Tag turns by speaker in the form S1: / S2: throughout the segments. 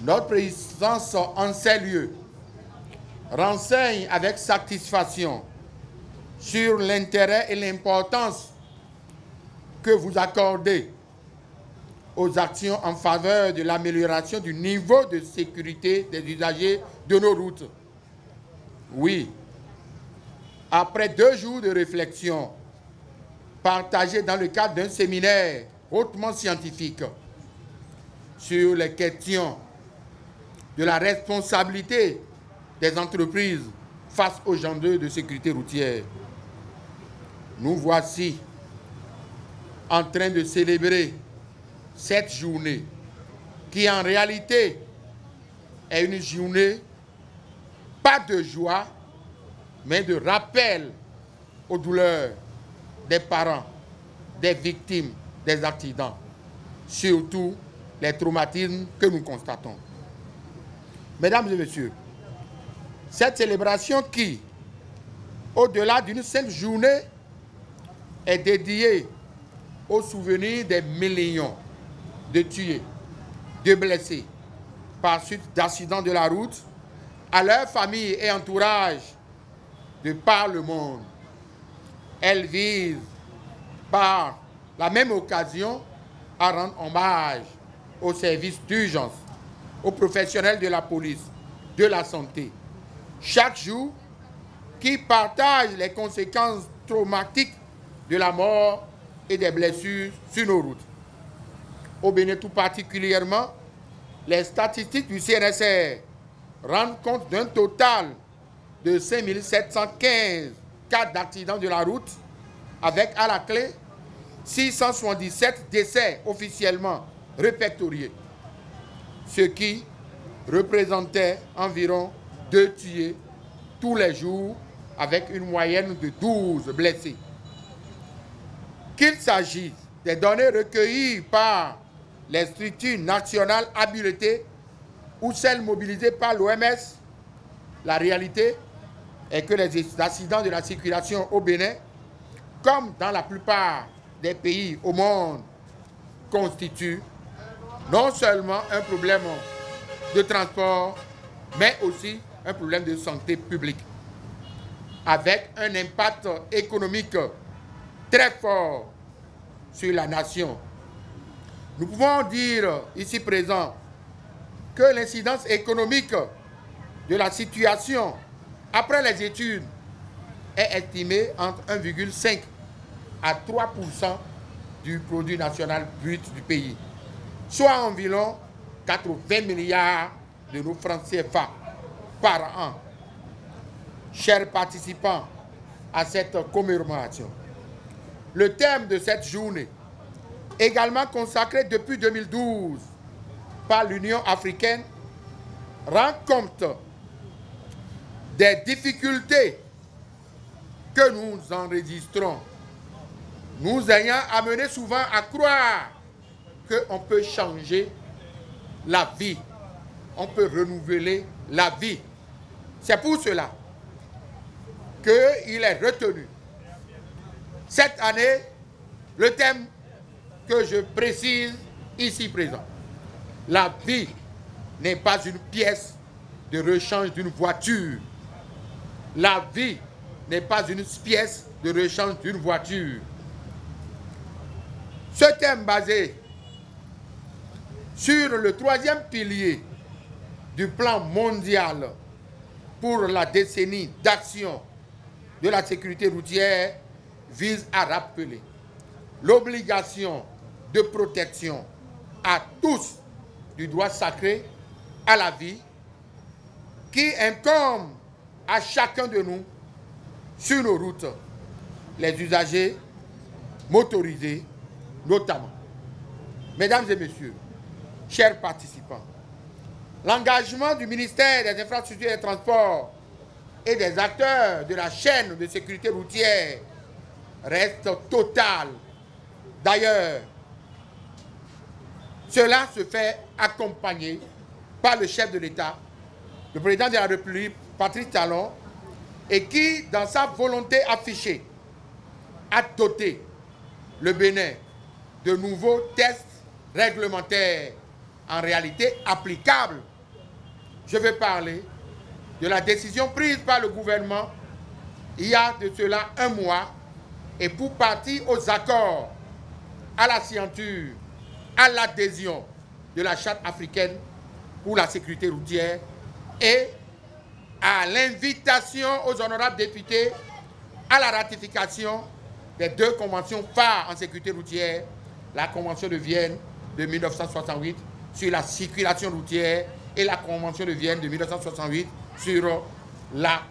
S1: Notre présence en ces lieux renseigne avec satisfaction sur l'intérêt et l'importance que vous accordez aux actions en faveur de l'amélioration du niveau de sécurité des usagers de nos routes. Oui, après 2 jours de réflexion partagés dans le cadre d'un séminaire hautement scientifique sur les questions de la responsabilité des entreprises face aux enjeux de sécurité routière, nous voici en train de célébrer cette journée qui en réalité est une journée pas de joie mais de rappel aux douleurs des parents, des victimes des accidents, surtout les traumatismes que nous constatons. Mesdames et messieurs, cette célébration qui, au-delà d'une simple journée, est dédiée au souvenir des millions de tués, de blessés par suite d'accidents de la route, à leurs familles et entourages de par le monde. Elle vise par la même occasion à rendre hommage aux services d'urgence, aux professionnels de la police, de la santé, chaque jour qui partagent les conséquences traumatiques de la mort et des blessures sur nos routes. Au Bénin tout particulièrement, les statistiques du CNSR rendent compte d'un total de 5 715 cas d'accidents de la route, avec à la clé 677 décès officiellement répertoriés, ce qui représentait environ 2 tués tous les jours, avec une moyenne de 12 blessés. Qu'il s'agisse des données recueillies par les structures nationales habilitées ou celles mobilisées par l'OMS, la réalité est que les accidents de la circulation au Bénin, comme dans la plupart des pays au monde, constituent non seulement un problème de transport, mais aussi un problème de santé publique, avec un impact économique très fort sur la nation. Nous pouvons dire ici présent que l'incidence économique de la situation après les études est estimée entre 1,5 à 3% du produit national brut du pays, soit environ 80 milliards de nos francs CFA par an. Chers participants à cette commémoration, le thème de cette journée, également consacré depuis 2012 par l'Union africaine, rend compte des difficultés que nous enregistrons, nous ayant amené souvent à croire qu'on peut changer la vie, on peut renouveler la vie. C'est pour cela qu'il est retenu cette année le thème que je précise ici présent. La vie n'est pas une pièce de rechange d'une voiture. La vie n'est pas une pièce de rechange d'une voiture. Ce thème basé sur le 3e pilier du plan mondial pour la décennie d'action de la sécurité routière vise à rappeler l'obligation de protection à tous du droit sacré à la vie qui incombe à chacun de nous sur nos routes, les usagers motorisés notamment. Mesdames et messieurs, chers participants, l'engagement du ministère des Infrastructures et des Transports et des acteurs de la chaîne de sécurité routière reste total. D'ailleurs, cela se fait accompagner par le chef de l'État, le président de la République, Patrice Talon, et qui, dans sa volonté affichée, a doté le Bénin de nouveaux tests réglementaires en réalité applicables. Je veux parler de la décision prise par le gouvernement il y a de cela un mois et pour partir aux accords, à la signature, à l'adhésion de la Charte africaine pour la sécurité routière et à l'invitation aux honorables députés à la ratification des deux conventions phares en sécurité routière, la Convention de Vienne de 1968 sur la circulation routière et la Convention de Vienne de 1968 sur la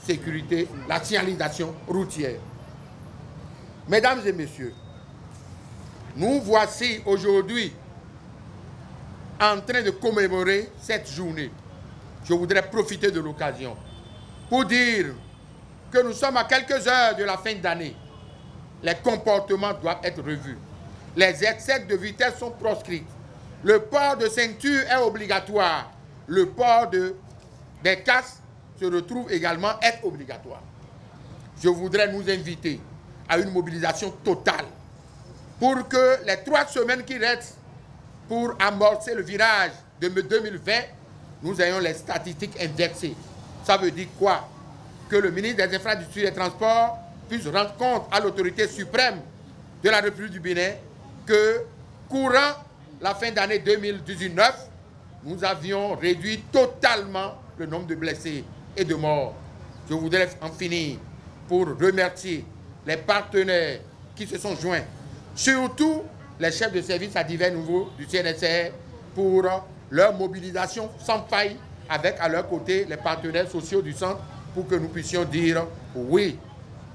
S1: sécurité, la signalisation routière. Mesdames et messieurs, nous voici aujourd'hui en train de commémorer cette journée. Je voudrais profiter de l'occasion pour dire que nous sommes à quelques heures de la fin d'année. Les comportements doivent être revus. Les excès de vitesse sont proscrits. Le port de ceinture est obligatoire. Le port des casques se retrouve également être obligatoire. Je voudrais nous inviter à une mobilisation totale pour que les 3 semaines qui restent pour amorcer le virage de 2020, nous ayons les statistiques inversées. Ça veut dire quoi? Que le ministre des Infrastructures et des Transports puisse rendre compte à l'autorité suprême de la République du Bénin que, courant la fin d'année 2019, nous avions réduit totalement le nombre de blessés et de morts. Je voudrais en finir pour remercier les partenaires qui se sont joints, surtout les chefs de service à divers niveaux du CNSR pour leur mobilisation sans faille avec à leur côté les partenaires sociaux du centre pour que nous puissions dire oui,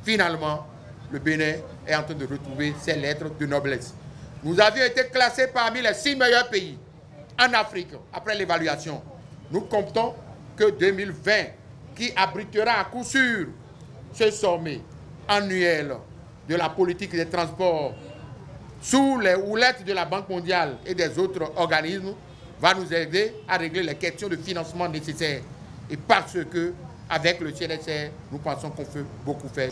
S1: finalement, le Bénin est en train de retrouver ses lettres de noblesse. Nous avions été classés parmi les 6 meilleurs pays en Afrique après l'évaluation. Nous comptons que 2020, qui abritera à coup sûr ce sommet annuel de la politique des transports sous les houlettes de la Banque mondiale et des autres organismes, va nous aider à régler les questions de financement nécessaires. Et parce que, avec le CNSR, nous pensons qu'on peut beaucoup faire.